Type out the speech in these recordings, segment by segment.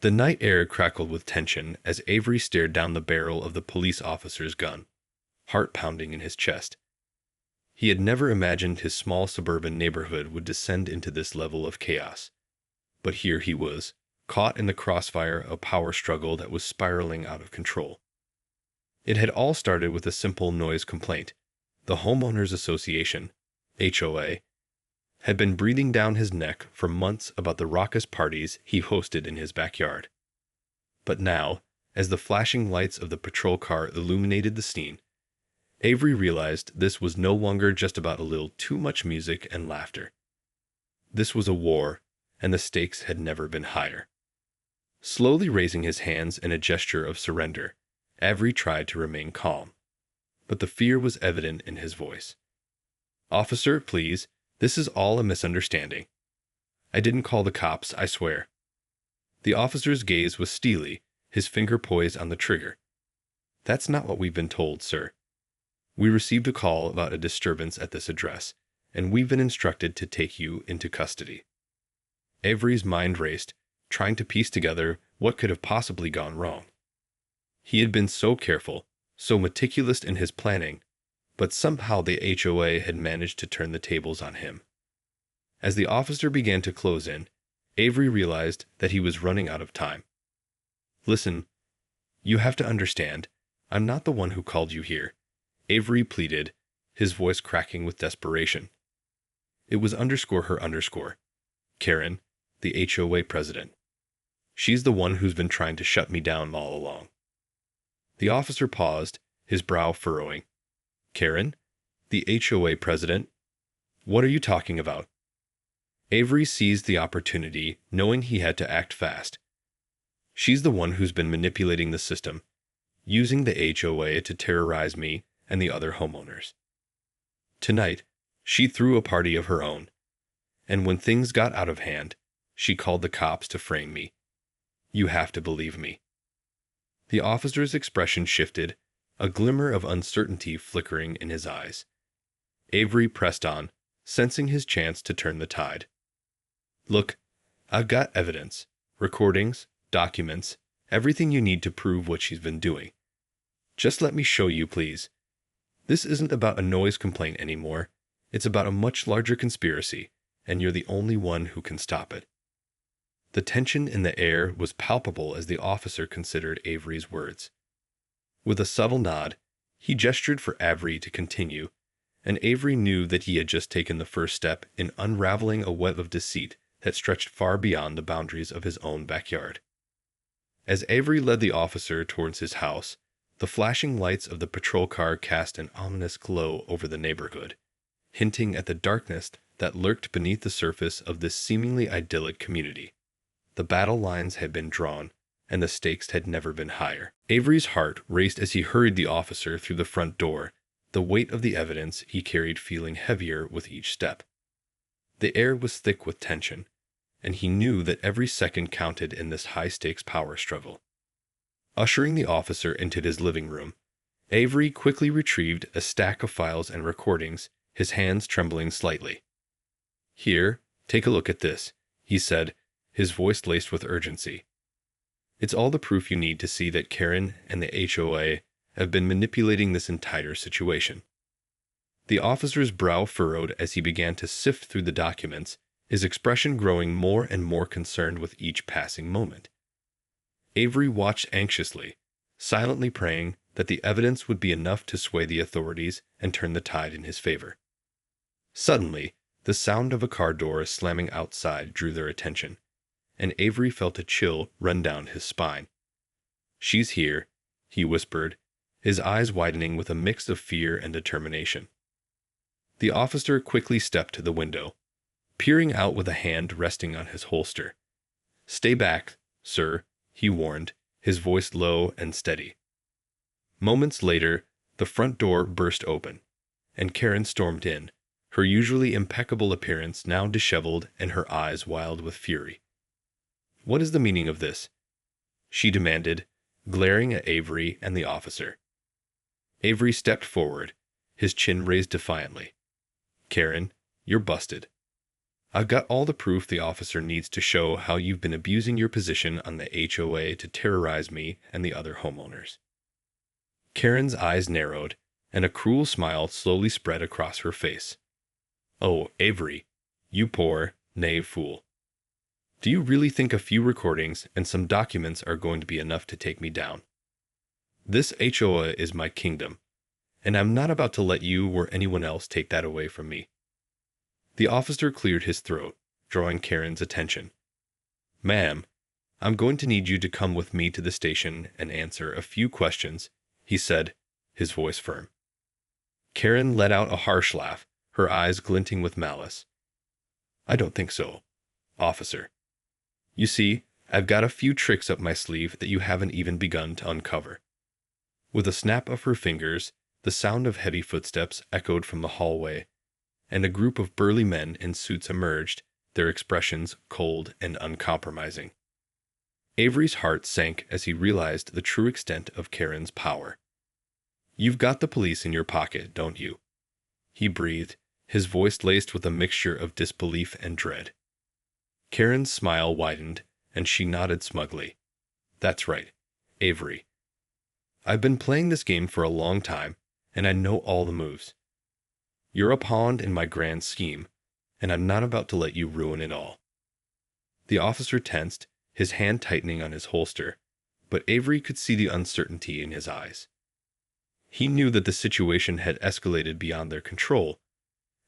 The night air crackled with tension as Avery stared down the barrel of the police officer's gun, heart pounding in his chest. He had never imagined his small suburban neighborhood would descend into this level of chaos. But here he was, caught in the crossfire of a power struggle that was spiraling out of control. It had all started with a simple noise complaint. The Homeowners Association, HOA, had been breathing down his neck for months about the raucous parties he hosted in his backyard. But now, as the flashing lights of the patrol car illuminated the scene, Avery realized this was no longer just about a little too much music and laughter. This was a war, and the stakes had never been higher. Slowly raising his hands in a gesture of surrender, Avery tried to remain calm, but the fear was evident in his voice. "Officer, please, this is all a misunderstanding. I didn't call the cops, I swear." The officer's gaze was steely, his finger poised on the trigger. "That's not what we've been told, sir. We received a call about a disturbance at this address, and we've been instructed to take you into custody." Avery's mind raced, trying to piece together what could have possibly gone wrong. He had been so careful, so meticulous in his planning, but somehow the HOA had managed to turn the tables on him. As the officer began to close in, Avery realized that he was running out of time. "Listen, you have to understand, I'm not the one who called you here," Avery pleaded, his voice cracking with desperation. It was _her_, Karen, the HOA president. "She's the one who's been trying to shut me down all along." The officer paused, his brow furrowing. "Karen? The HOA president? What are you talking about?" Avery seized the opportunity, knowing he had to act fast. "She's the one who's been manipulating the system, using the HOA to terrorize me and the other homeowners. Tonight, she threw a party of her own, and when things got out of hand, she called the cops to frame me. You have to believe me." The officer's expression shifted, a glimmer of uncertainty flickering in his eyes. Avery pressed on, sensing his chance to turn the tide. "Look, I've got evidence, recordings, documents, everything you need to prove what she's been doing. Just let me show you, please. This isn't about a noise complaint anymore. It's about a much larger conspiracy, and you're the only one who can stop it." The tension in the air was palpable as the officer considered Avery's words. With a subtle nod, he gestured for Avery to continue, and Avery knew that he had just taken the first step in unraveling a web of deceit that stretched far beyond the boundaries of his own backyard. As Avery led the officer towards his house, the flashing lights of the patrol car cast an ominous glow over the neighborhood, hinting at the darkness that lurked beneath the surface of this seemingly idyllic community. The battle lines had been drawn, and the stakes had never been higher. Avery's heart raced as he hurried the officer through the front door, the weight of the evidence he carried feeling heavier with each step. The air was thick with tension, and he knew that every second counted in this high-stakes power struggle. Ushering the officer into his living room, Avery quickly retrieved a stack of files and recordings, his hands trembling slightly. "Here, take a look at this," he said, his voice laced with urgency. "It's all the proof you need to see that Karen and the HOA have been manipulating this entire situation." The officer's brow furrowed as he began to sift through the documents, his expression growing more and more concerned with each passing moment. Avery watched anxiously, silently praying that the evidence would be enough to sway the authorities and turn the tide in his favor. Suddenly, the sound of a car door slamming outside drew their attention, and Avery felt a chill run down his spine. "She's here," he whispered, his eyes widening with a mix of fear and determination. The officer quickly stepped to the window, peering out with a hand resting on his holster. "Stay back, sir," he warned, his voice low and steady. Moments later, the front door burst open, and Karen stormed in, her usually impeccable appearance now disheveled and her eyes wild with fury. "What is the meaning of this?" she demanded, glaring at Avery and the officer. Avery stepped forward, his chin raised defiantly. "Karen, you're busted. I've got all the proof the officer needs to show how you've been abusing your position on the HOA to terrorize me and the other homeowners." Karen's eyes narrowed, and a cruel smile slowly spread across her face. "Oh, Avery, you poor, naive fool. Do you really think a few recordings and some documents are going to be enough to take me down? This HOA is my kingdom, and I'm not about to let you or anyone else take that away from me." The officer cleared his throat, drawing Karen's attention. "Ma'am, I'm going to need you to come with me to the station and answer a few questions," he said, his voice firm. Karen let out a harsh laugh, her eyes glinting with malice. "I don't think so, officer. You see, I've got a few tricks up my sleeve that you haven't even begun to uncover." With a snap of her fingers, the sound of heavy footsteps echoed from the hallway, and a group of burly men in suits emerged, their expressions cold and uncompromising. Avery's heart sank as he realized the true extent of Karen's power. "You've got the police in your pocket, don't you?" he breathed, his voice laced with a mixture of disbelief and dread. Karen's smile widened, and she nodded smugly. "That's right, Avery. I've been playing this game for a long time, and I know all the moves. You're a pawn in my grand scheme, and I'm not about to let you ruin it all." The officer tensed, his hand tightening on his holster, but Avery could see the uncertainty in his eyes. He knew that the situation had escalated beyond their control,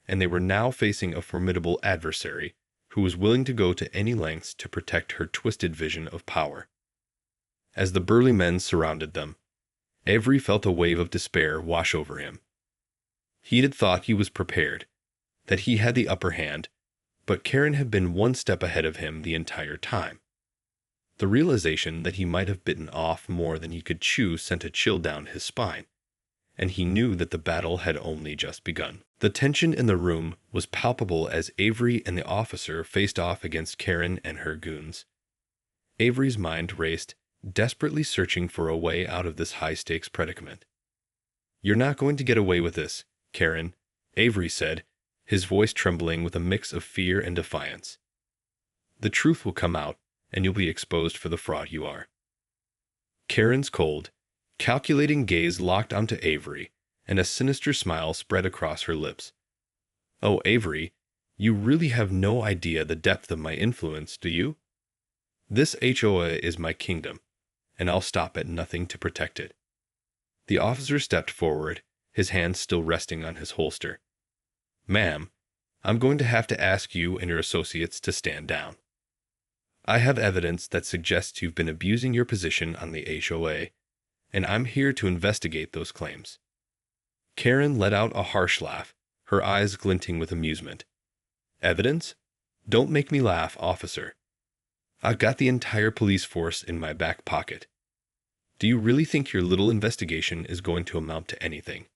and they were now facing a formidable adversary who was willing to go to any lengths to protect her twisted vision of power. As the burly men surrounded them, Avery felt a wave of despair wash over him. He had thought he was prepared, that he had the upper hand, but Karen had been one step ahead of him the entire time. The realization that he might have bitten off more than he could chew sent a chill down his spine, and he knew that the battle had only just begun. The tension in the room was palpable as Avery and the officer faced off against Karen and her goons. Avery's mind raced, desperately searching for a way out of this high-stakes predicament. "You're not going to get away with this, Karen," Avery said, his voice trembling with a mix of fear and defiance. "The truth will come out, and you'll be exposed for the fraud you are." Karen's cold, calculating gaze locked onto Avery, and a sinister smile spread across her lips. "Oh, Avery, you really have no idea the depth of my influence, do you? This HOA is my kingdom, and I'll stop at nothing to protect it." The officer stepped forward, his hand still resting on his holster. "Ma'am, I'm going to have to ask you and your associates to stand down. I have evidence that suggests you've been abusing your position on the HOA, and I'm here to investigate those claims." Karen let out a harsh laugh, her eyes glinting with amusement. "Evidence? Don't make me laugh, officer. I've got the entire police force in my back pocket. Do you really think your little investigation is going to amount to anything?"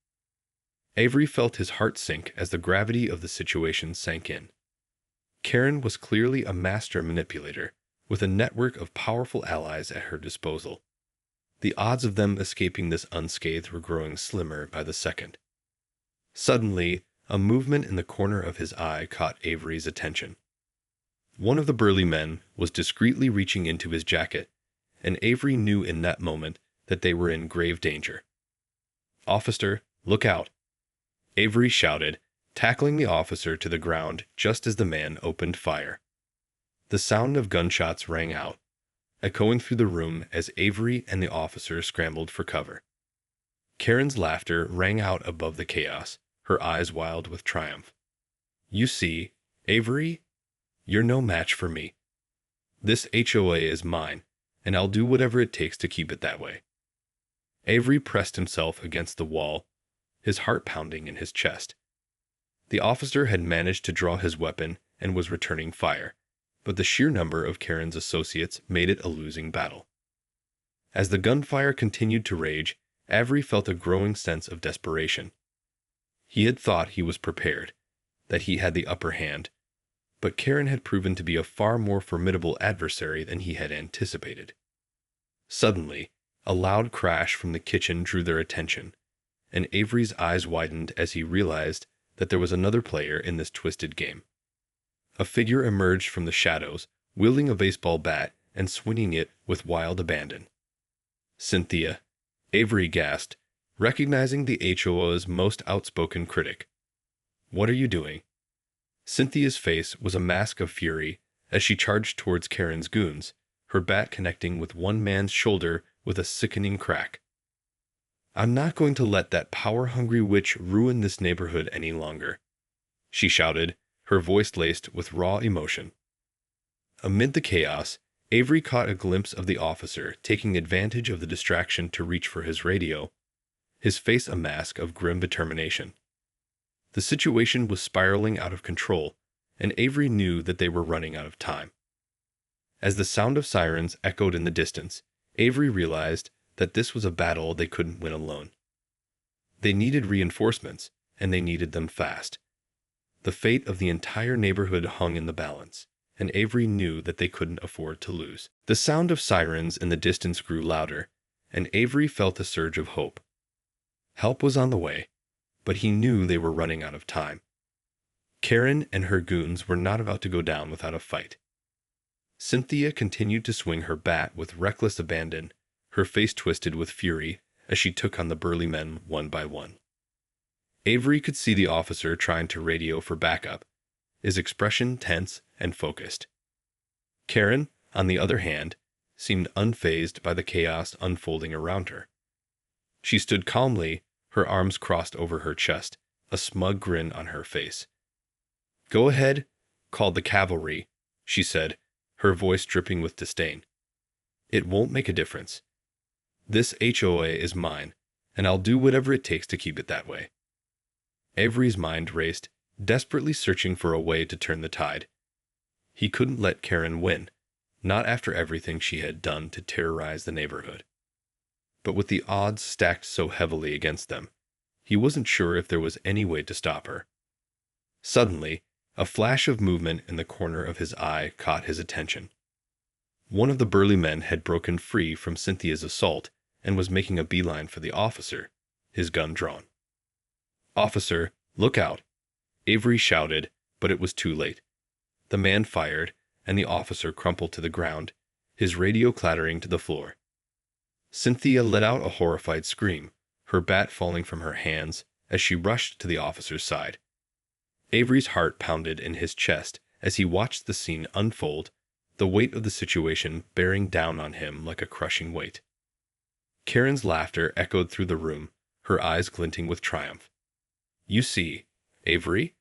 Avery felt his heart sink as the gravity of the situation sank in. Karen was clearly a master manipulator, with a network of powerful allies at her disposal. The odds of them escaping this unscathed were growing slimmer by the second. Suddenly, a movement in the corner of his eye caught Avery's attention. One of the burly men was discreetly reaching into his jacket, and Avery knew in that moment that they were in grave danger. "Officer, look out!" Avery shouted, tackling the officer to the ground just as the man opened fire. The sound of gunshots rang out, echoing through the room as Avery and the officer scrambled for cover. Karen's laughter rang out above the chaos, her eyes wild with triumph. "You see, Avery, you're no match for me. This HOA is mine, and I'll do whatever it takes to keep it that way." Avery pressed himself against the wall, his heart pounding in his chest. The officer had managed to draw his weapon and was returning fire, but the sheer number of Karen's associates made it a losing battle. As the gunfire continued to rage, Avery felt a growing sense of desperation. He had thought he was prepared, that he had the upper hand, but Karen had proven to be a far more formidable adversary than he had anticipated. Suddenly, a loud crash from the kitchen drew their attention, and Avery's eyes widened as he realized that there was another player in this twisted game. A figure emerged from the shadows, wielding a baseball bat and swinging it with wild abandon. Cynthia, Avery gasped, recognizing the HOA's most outspoken critic. What are you doing? Cynthia's face was a mask of fury as she charged towards Karen's goons, her bat connecting with one man's shoulder with a sickening crack. I'm not going to let that power-hungry witch ruin this neighborhood any longer, she shouted, her voice laced with raw emotion. Amid the chaos, Avery caught a glimpse of the officer taking advantage of the distraction to reach for his radio, his face a mask of grim determination. The situation was spiraling out of control, and Avery knew that they were running out of time. As the sound of sirens echoed in the distance, Avery realized that this was a battle they couldn't win alone. They needed reinforcements, and they needed them fast. The fate of the entire neighborhood hung in the balance, and Avery knew that they couldn't afford to lose. The sound of sirens in the distance grew louder, and Avery felt a surge of hope. Help was on the way, but he knew they were running out of time. Karen and her goons were not about to go down without a fight. Cynthia continued to swing her bat with reckless abandon, her face twisted with fury as she took on the burly men one by one. Avery could see the officer trying to radio for backup, his expression tense and focused. Karen, on the other hand, seemed unfazed by the chaos unfolding around her. She stood calmly, her arms crossed over her chest, a smug grin on her face. "Go ahead," called the cavalry, she said, her voice dripping with disdain. "It won't make a difference. This HOA is mine, and I'll do whatever it takes to keep it that way." Avery's mind raced, desperately searching for a way to turn the tide. He couldn't let Karen win, not after everything she had done to terrorize the neighborhood. But with the odds stacked so heavily against them, he wasn't sure if there was any way to stop her. Suddenly, a flash of movement in the corner of his eye caught his attention. One of the burly men had broken free from Cynthia's assault and was making a beeline for the officer, his gun drawn. "Officer, look out!" Avery shouted, but it was too late. The man fired, and the officer crumpled to the ground, his radio clattering to the floor. Cynthia let out a horrified scream, her bat falling from her hands as she rushed to the officer's side. Avery's heart pounded in his chest as he watched the scene unfold, the weight of the situation bearing down on him like a crushing weight. Karen's laughter echoed through the room, her eyes glinting with triumph. "You see, Avery?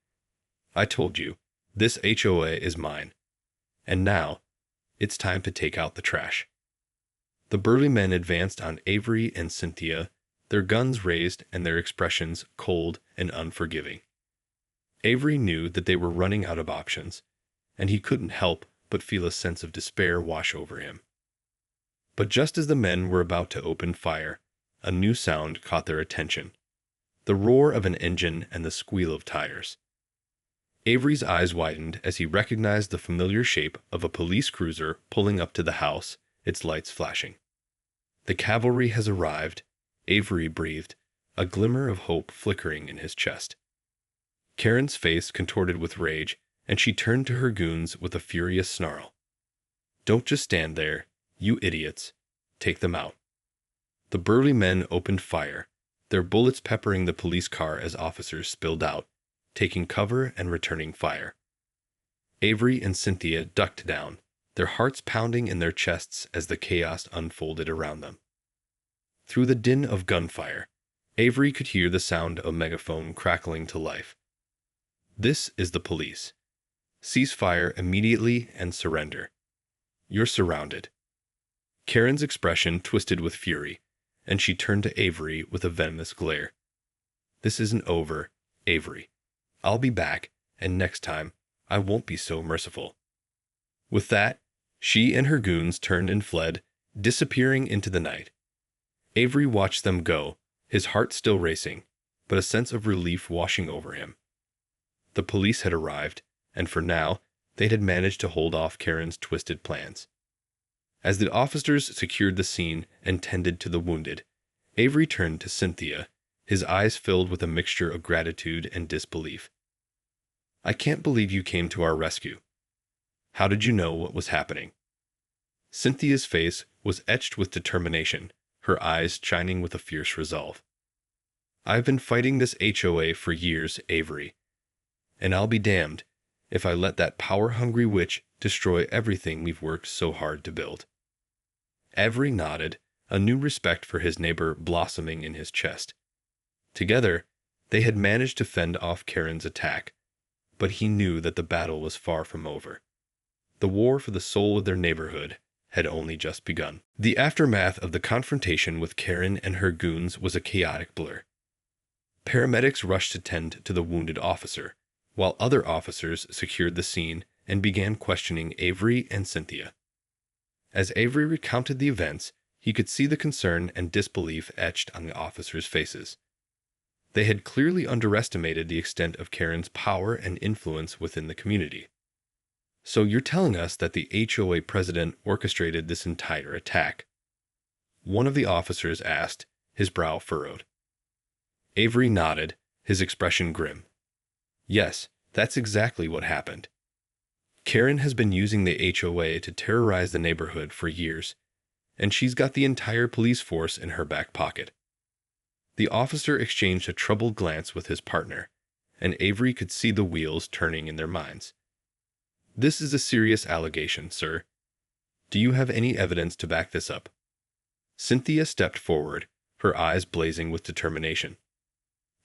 I told you, this HOA is mine. And now, it's time to take out the trash." The burly men advanced on Avery and Cynthia, their guns raised and their expressions cold and unforgiving. Avery knew that they were running out of options, and he couldn't help but feel a sense of despair wash over him. But just as the men were about to open fire, a new sound caught their attention: the roar of an engine and the squeal of tires. Avery's eyes widened as he recognized the familiar shape of a police cruiser pulling up to the house, its lights flashing. "The cavalry has arrived," Avery breathed, a glimmer of hope flickering in his chest. Karen's face contorted with rage, and she turned to her goons with a furious snarl. "Don't just stand there, you idiots. Take them out." The burly men opened fire, their bullets peppering the police car as officers spilled out, taking cover and returning fire. Avery and Cynthia ducked down, their hearts pounding in their chests as the chaos unfolded around them. Through the din of gunfire, Avery could hear the sound of a megaphone crackling to life. "This is the police. Cease fire immediately and surrender. You're surrounded." Karen's expression twisted with fury, and she turned to Avery with a venomous glare. "This isn't over, Avery. I'll be back, and next time, I won't be so merciful." With that, she and her goons turned and fled, disappearing into the night. Avery watched them go, his heart still racing, but a sense of relief washing over him. The police had arrived, and for now, they had managed to hold off Karen's twisted plans. As the officers secured the scene and tended to the wounded, Avery turned to Cynthia, his eyes filled with a mixture of gratitude and disbelief. "I can't believe you came to our rescue," How did you know what was happening? Cynthia's face was etched with determination, her eyes shining with a fierce resolve. I've been fighting this HOA for years, Avery, and I'll be damned if I let that power-hungry witch destroy everything we've worked so hard to build. Avery nodded, a new respect for his neighbor blossoming in his chest. Together, they had managed to fend off Karen's attack, but he knew that the battle was far from over. The war for the soul of their neighborhood had only just begun. The aftermath of the confrontation with Karen and her goons was a chaotic blur. Paramedics rushed to tend to the wounded officer, while other officers secured the scene and began questioning Avery and Cynthia. As Avery recounted the events, he could see the concern and disbelief etched on the officers' faces. They had clearly underestimated the extent of Karen's power and influence within the community. So you're telling us that the HOA president orchestrated this entire attack? One of the officers asked, his brow furrowed. Avery nodded, his expression grim. Yes, that's exactly what happened. Karen has been using the HOA to terrorize the neighborhood for years, and she's got the entire police force in her back pocket. The officer exchanged a troubled glance with his partner, and Avery could see the wheels turning in their minds. This is a serious allegation, sir. Do you have any evidence to back this up? Cynthia stepped forward, her eyes blazing with determination.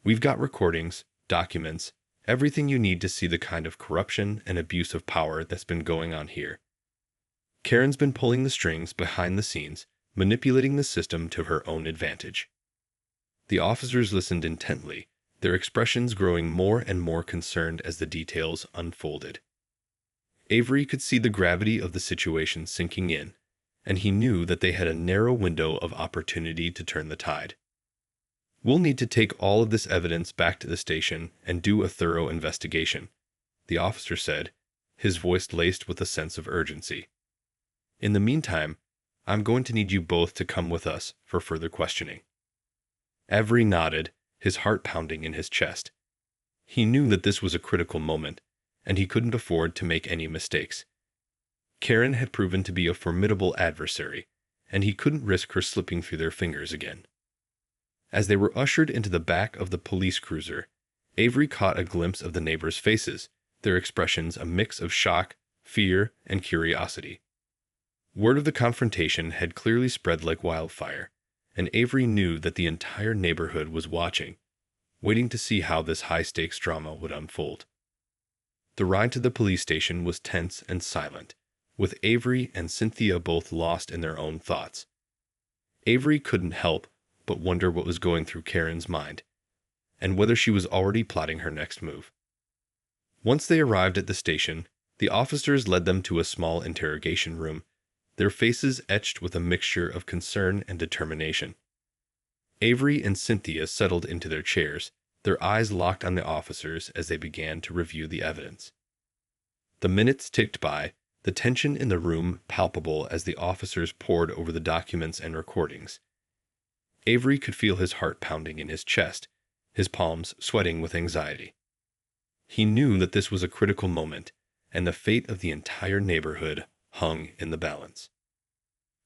We've got recordings, documents, everything you need to see the kind of corruption and abuse of power that's been going on here. Karen's been pulling the strings behind the scenes, manipulating the system to her own advantage. The officers listened intently, their expressions growing more and more concerned as the details unfolded. Avery could see the gravity of the situation sinking in, and he knew that they had a narrow window of opportunity to turn the tide. We'll need to take all of this evidence back to the station and do a thorough investigation, the officer said, his voice laced with a sense of urgency. In the meantime, I'm going to need you both to come with us for further questioning. Avery nodded, his heart pounding in his chest. He knew that this was a critical moment, and he couldn't afford to make any mistakes. Karen had proven to be a formidable adversary, and he couldn't risk her slipping through their fingers again. As they were ushered into the back of the police cruiser, Avery caught a glimpse of the neighbors' faces, their expressions a mix of shock, fear, and curiosity. Word of the confrontation had clearly spread like wildfire, and Avery knew that the entire neighborhood was watching, waiting to see how this high-stakes drama would unfold. The ride to the police station was tense and silent, with Avery and Cynthia both lost in their own thoughts. Avery couldn't help but wonder what was going through Karen's mind, and whether she was already plotting her next move. Once they arrived at the station, the officers led them to a small interrogation room, their faces etched with a mixture of concern and determination. Avery and Cynthia settled into their chairs, their eyes locked on the officers as they began to review the evidence. The minutes ticked by, the tension in the room palpable as the officers pored over the documents and recordings. Avery could feel his heart pounding in his chest, his palms sweating with anxiety. He knew that this was a critical moment, and the fate of the entire neighborhood hung in the balance.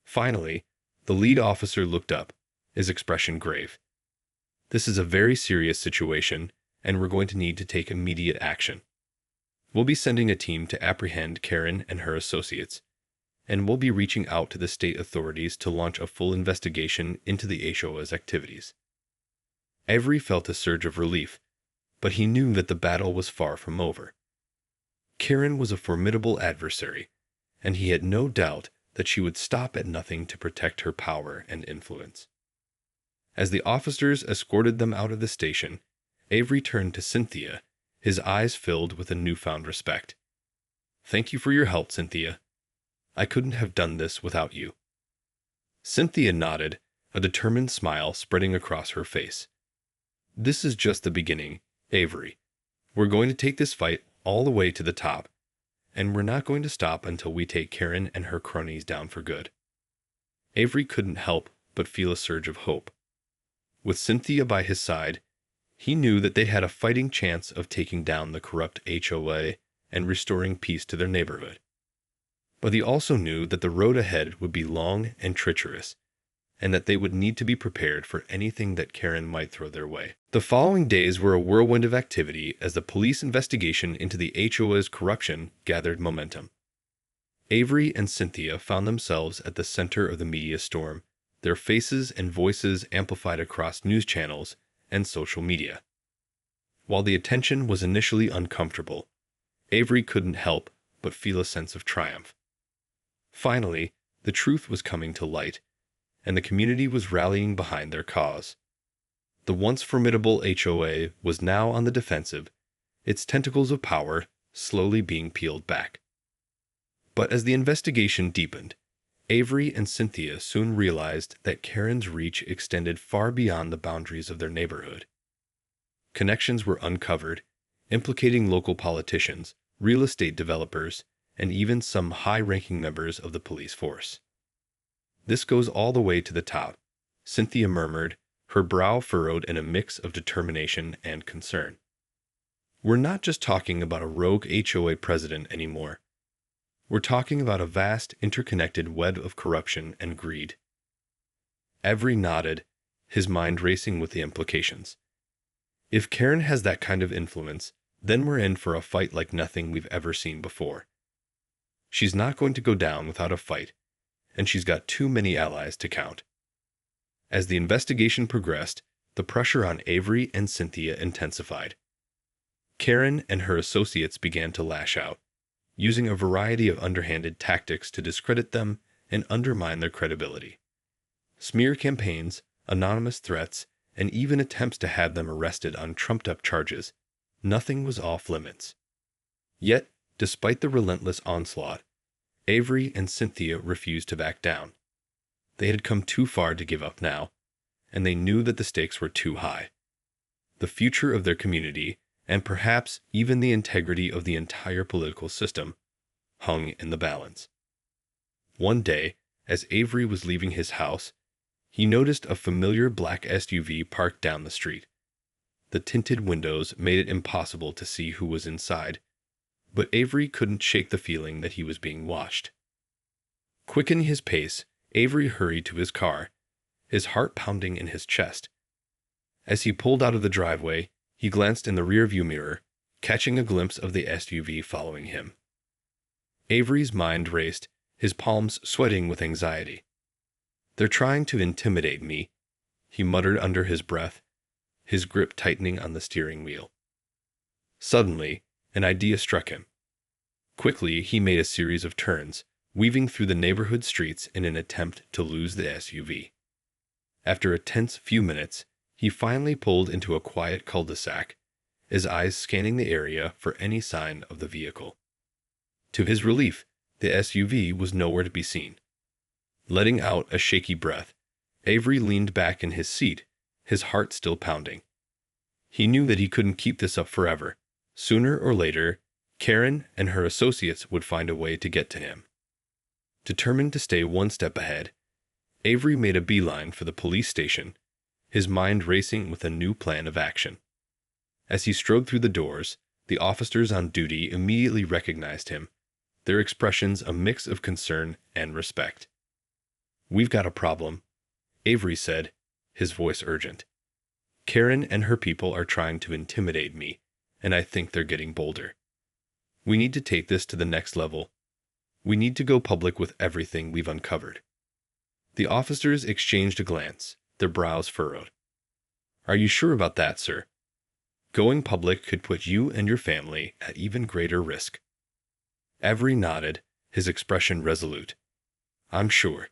Finally, the lead officer looked up, his expression grave. This is a very serious situation, and we're going to need to take immediate action. We'll be sending a team to apprehend Karen and her associates, and we'll be reaching out to the state authorities to launch a full investigation into the HOA's activities. Avery felt a surge of relief, but he knew that the battle was far from over. Karen was a formidable adversary, and he had no doubt that she would stop at nothing to protect her power and influence. As the officers escorted them out of the station, Avery turned to Cynthia, his eyes filled with a newfound respect. Thank you for your help, Cynthia. I couldn't have done this without you. Cynthia nodded, a determined smile spreading across her face. This is just the beginning, Avery. We're going to take this fight all the way to the top, and we're not going to stop until we take Karen and her cronies down for good. Avery couldn't help but feel a surge of hope. With Cynthia by his side, he knew that they had a fighting chance of taking down the corrupt HOA and restoring peace to their neighborhood. But he also knew that the road ahead would be long and treacherous, and that they would need to be prepared for anything that Karen might throw their way. The following days were a whirlwind of activity as the police investigation into the HOA's corruption gathered momentum. Avery and Cynthia found themselves at the center of the media storm, their faces and voices amplified across news channels and social media. While the attention was initially uncomfortable, Avery couldn't help but feel a sense of triumph. Finally, the truth was coming to light, and the community was rallying behind their cause. The once formidable HOA was now on the defensive, its tentacles of power slowly being peeled back. But as the investigation deepened, Avery and Cynthia soon realized that Karen's reach extended far beyond the boundaries of their neighborhood. Connections were uncovered, implicating local politicians, real estate developers, and even some high-ranking members of the police force. "This goes all the way to the top," Cynthia murmured, her brow furrowed in a mix of determination and concern. "We're not just talking about a rogue HOA president anymore. We're talking about a vast, interconnected web of corruption and greed." Avery nodded, his mind racing with the implications. If Karen has that kind of influence, then we're in for a fight like nothing we've ever seen before. She's not going to go down without a fight, and she's got too many allies to count. As the investigation progressed, the pressure on Avery and Cynthia intensified. Karen and her associates began to lash out, using a variety of underhanded tactics to discredit them and undermine their credibility. Smear campaigns, anonymous threats, and even attempts to have them arrested on trumped-up charges. Nothing was off limits. Yet, despite the relentless onslaught, Avery and Cynthia refused to back down. They had come too far to give up now, and they knew that the stakes were too high. The future of their community, and perhaps even the integrity of the entire political system, hung in the balance. One day, as Avery was leaving his house, he noticed a familiar black SUV parked down the street. The tinted windows made it impossible to see who was inside, but Avery couldn't shake the feeling that he was being watched. Quickening his pace, Avery hurried to his car, his heart pounding in his chest. As he pulled out of the driveway, he glanced in the rearview mirror, catching a glimpse of the SUV following him. Avery's mind raced, his palms sweating with anxiety. "They're trying to intimidate me," he muttered under his breath, his grip tightening on the steering wheel. Suddenly, an idea struck him. Quickly, he made a series of turns, weaving through the neighborhood streets in an attempt to lose the SUV. After a tense few minutes, he finally pulled into a quiet cul-de-sac, his eyes scanning the area for any sign of the vehicle. To his relief, the SUV was nowhere to be seen. Letting out a shaky breath, Avery leaned back in his seat, his heart still pounding. He knew that he couldn't keep this up forever. Sooner or later, Karen and her associates would find a way to get to him. Determined to stay one step ahead, Avery made a beeline for the police station, his mind racing with a new plan of action. As he strode through the doors, the officers on duty immediately recognized him, their expressions a mix of concern and respect. "We've got a problem," Avery said, his voice urgent. "Karen and her people are trying to intimidate me, and I think they're getting bolder. We need to take this to the next level. We need to go public with everything we've uncovered." The officers exchanged a glance, their brows furrowed. "Are you sure about that, sir? Going public could put you and your family at even greater risk." Avery nodded, his expression resolute. "I'm sure.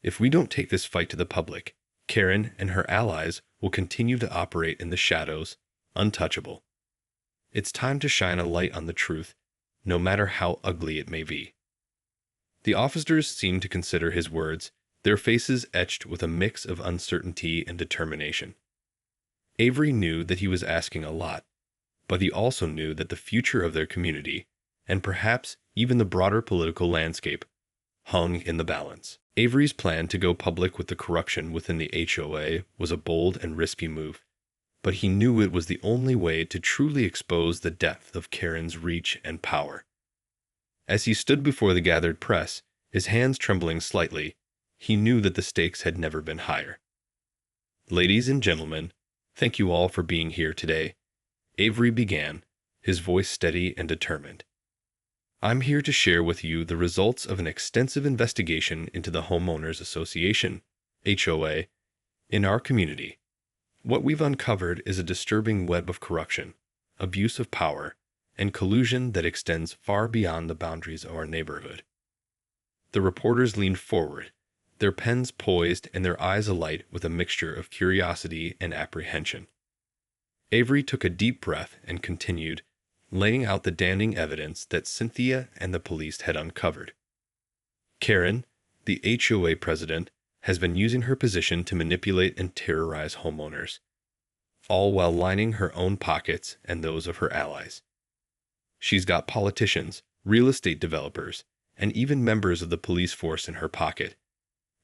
If we don't take this fight to the public, Karen and her allies will continue to operate in the shadows, untouchable. It's time to shine a light on the truth, no matter how ugly it may be." The officers seemed to consider his words, their faces etched with a mix of uncertainty and determination. Avery knew that he was asking a lot, but he also knew that the future of their community, and perhaps even the broader political landscape, hung in the balance. Avery's plan to go public with the corruption within the HOA was a bold and risky move, but he knew it was the only way to truly expose the depth of Karen's reach and power. As he stood before the gathered press, his hands trembling slightly, he knew that the stakes had never been higher. "Ladies and gentlemen, thank you all for being here today," Avery began, his voice steady and determined. "I'm here to share with you the results of an extensive investigation into the Homeowners Association, HOA, in our community. What we've uncovered is a disturbing web of corruption, abuse of power, and collusion that extends far beyond the boundaries of our neighborhood." The reporters leaned forward, their pens poised and their eyes alight with a mixture of curiosity and apprehension. Avery took a deep breath and continued, laying out the damning evidence that Cynthia and the police had uncovered. "Karen, the HOA president, has been using her position to manipulate and terrorize homeowners, all while lining her own pockets and those of her allies. She's got politicians, real estate developers, and even members of the police force in her pocket,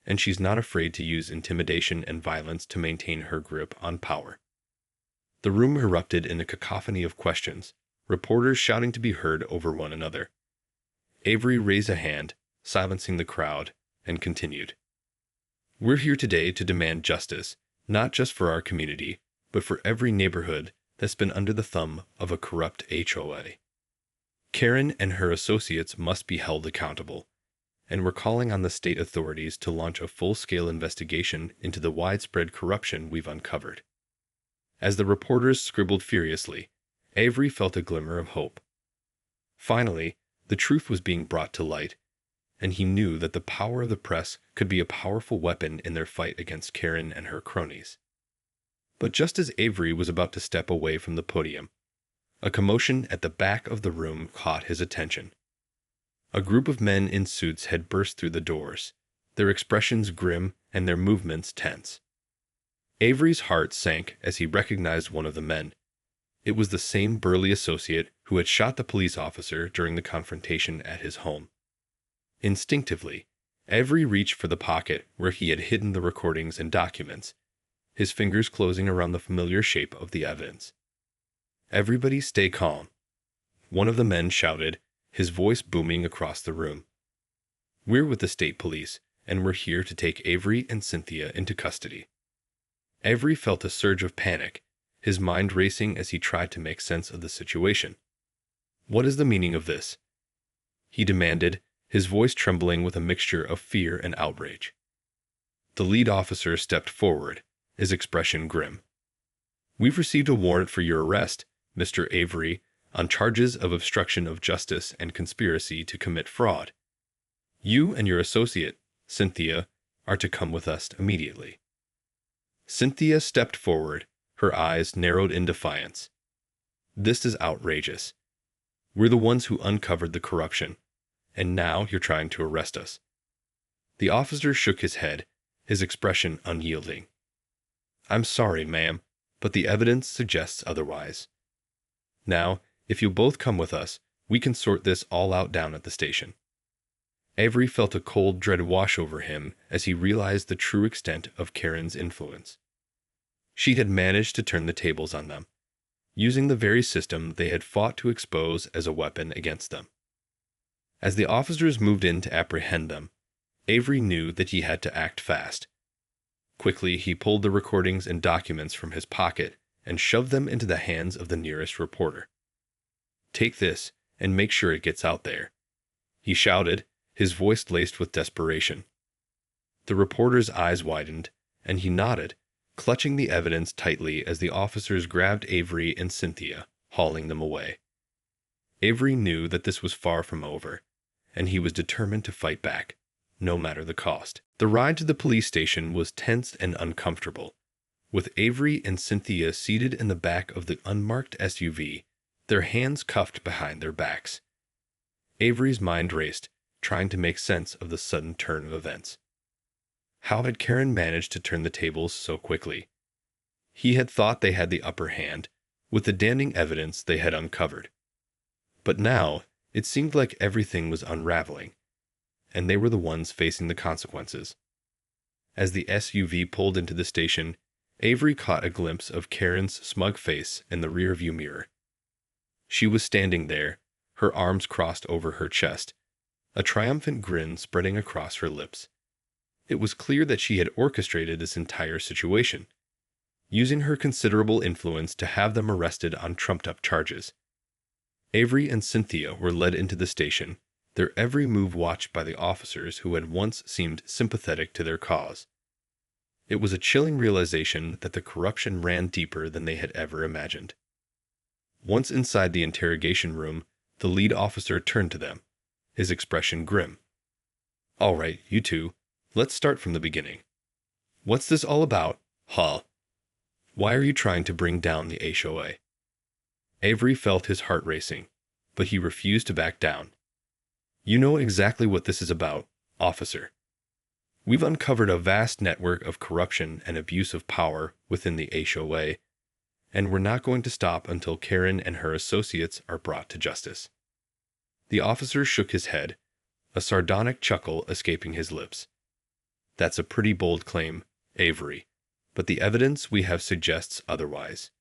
and she's not afraid to use intimidation and violence to maintain her grip on power." The room erupted in a cacophony of questions, reporters shouting to be heard over one another. Avery raised a hand, silencing the crowd, and continued. "We're here today to demand justice, not just for our community, but for every neighborhood that's been under the thumb of a corrupt HOA. Karen and her associates must be held accountable, and we're calling on the state authorities to launch a full-scale investigation into the widespread corruption we've uncovered." As the reporters scribbled furiously, Avery felt a glimmer of hope. Finally, the truth was being brought to light, and he knew that the power of the press could be a powerful weapon in their fight against Karen and her cronies. But just as Avery was about to step away from the podium, a commotion at the back of the room caught his attention. A group of men in suits had burst through the doors, their expressions grim and their movements tense. Avery's heart sank as he recognized one of the men. It was the same burly associate who had shot the police officer during the confrontation at his home. Instinctively, Avery reached for the pocket where he had hidden the recordings and documents, his fingers closing around the familiar shape of the evidence. "Everybody stay calm," one of the men shouted, his voice booming across the room. "We're with the state police, and we're here to take Avery and Cynthia into custody." Avery felt a surge of panic, his mind racing as he tried to make sense of the situation. "What is the meaning of this?" he demanded, his voice trembling with a mixture of fear and outrage. The lead officer stepped forward, his expression grim. "We've received a warrant for your arrest, Mr. Avery, on charges of obstruction of justice and conspiracy to commit fraud. You and your associate, Cynthia, are to come with us immediately." Cynthia stepped forward, her eyes narrowed in defiance. "This is outrageous. We're the ones who uncovered the corruption, and now you're trying to arrest us." The officer shook his head, his expression unyielding. "I'm sorry, ma'am, but the evidence suggests otherwise. Now, if you'll both come with us, we can sort this all out down at the station." Avery felt a cold dread wash over him as he realized the true extent of Karen's influence. She had managed to turn the tables on them, using the very system they had fought to expose as a weapon against them. As the officers moved in to apprehend them, Avery knew that he had to act fast. Quickly, he pulled the recordings and documents from his pocket and shoved them into the hands of the nearest reporter. "Take this, and make sure it gets out there," he shouted, his voice laced with desperation. The reporter's eyes widened, and he nodded, clutching the evidence tightly as the officers grabbed Avery and Cynthia, hauling them away. Avery knew that this was far from over, and he was determined to fight back, no matter the cost. The ride to the police station was tense and uncomfortable, with Avery and Cynthia seated in the back of the unmarked SUV, their hands cuffed behind their backs. Avery's mind raced, trying to make sense of the sudden turn of events. How had Karen managed to turn the tables so quickly? He had thought they had the upper hand, with the damning evidence they had uncovered. But now, it seemed like everything was unraveling, and they were the ones facing the consequences. As the SUV pulled into the station, Avery caught a glimpse of Karen's smug face in the rearview mirror. She was standing there, her arms crossed over her chest, a triumphant grin spreading across her lips. It was clear that she had orchestrated this entire situation, using her considerable influence to have them arrested on trumped-up charges. Avery and Cynthia were led into the station, their every move watched by the officers who had once seemed sympathetic to their cause. It was a chilling realization that the corruption ran deeper than they had ever imagined. Once inside the interrogation room, the lead officer turned to them, his expression grim. "All right, you two, let's start from the beginning. What's this all about, huh? Why are you trying to bring down the HOA?" Avery felt his heart racing, but he refused to back down. "You know exactly what this is about, officer. We've uncovered a vast network of corruption and abuse of power within the HOA, and we're not going to stop until Karen and her associates are brought to justice." The officer shook his head, a sardonic chuckle escaping his lips. "That's a pretty bold claim, Avery, but the evidence we have suggests otherwise.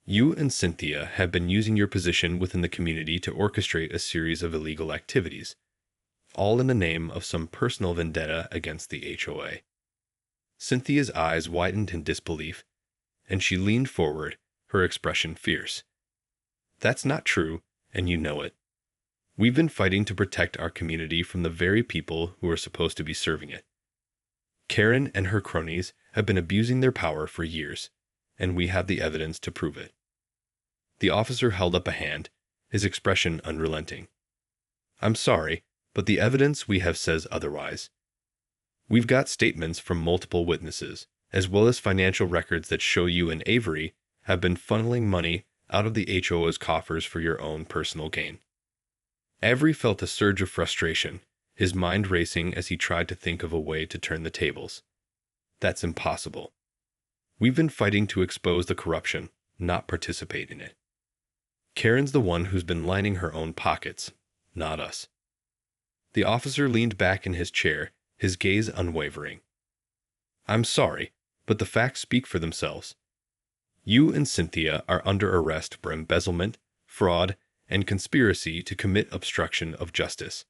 You and Cynthia have been using your position within the community to orchestrate a series of illegal activities, all in the name of some personal vendetta against the HOA. Cynthia's eyes widened in disbelief, and she leaned forward, her expression fierce. "That's not true, and you know it. We've been fighting to protect our community from the very people who are supposed to be serving it. Karen and her cronies have been abusing their power for years, and we have the evidence to prove it." The officer held up a hand, his expression unrelenting. "I'm sorry, but the evidence we have says otherwise. We've got statements from multiple witnesses, as well as financial records that show you and Avery have been funneling money out of the HOA's coffers for your own personal gain." Avery felt a surge of frustration, his mind racing as he tried to think of a way to turn the tables. "That's impossible. We've been fighting to expose the corruption, not participate in it. Karen's the one who's been lining her own pockets, not us." The officer leaned back in his chair, his gaze unwavering. "I'm sorry, but the facts speak for themselves. You and Cynthia are under arrest for embezzlement, fraud, and conspiracy to commit obstruction of justice.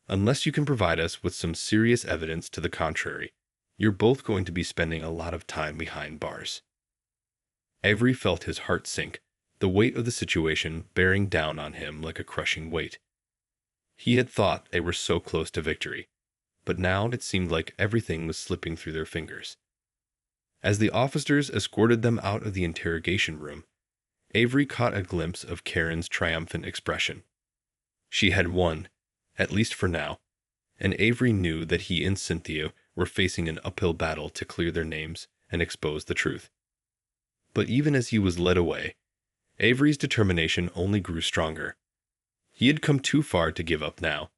Unless you can provide us with some serious evidence to the contrary, you're both going to be spending a lot of time behind bars." Avery felt his heart sink, the weight of the situation bearing down on him like a crushing weight. He had thought they were so close to victory, but now it seemed like everything was slipping through their fingers. As the officers escorted them out of the interrogation room, Avery caught a glimpse of Karen's triumphant expression. She had won, at least for now, and Avery knew that he and Cynthia were facing an uphill battle to clear their names and expose the truth. But even as he was led away, Avery's determination only grew stronger. He had come too far to give up now,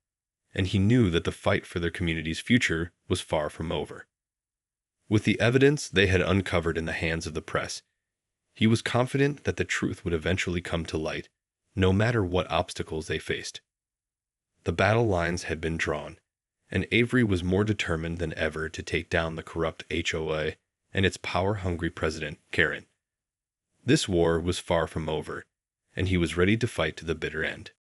and he knew that the fight for their community's future was far from over. With the evidence they had uncovered in the hands of the press, he was confident that the truth would eventually come to light, no matter what obstacles they faced. The battle lines had been drawn, and Avery was more determined than ever to take down the corrupt HOA and its power-hungry president, Karen. This war was far from over, and he was ready to fight to the bitter end.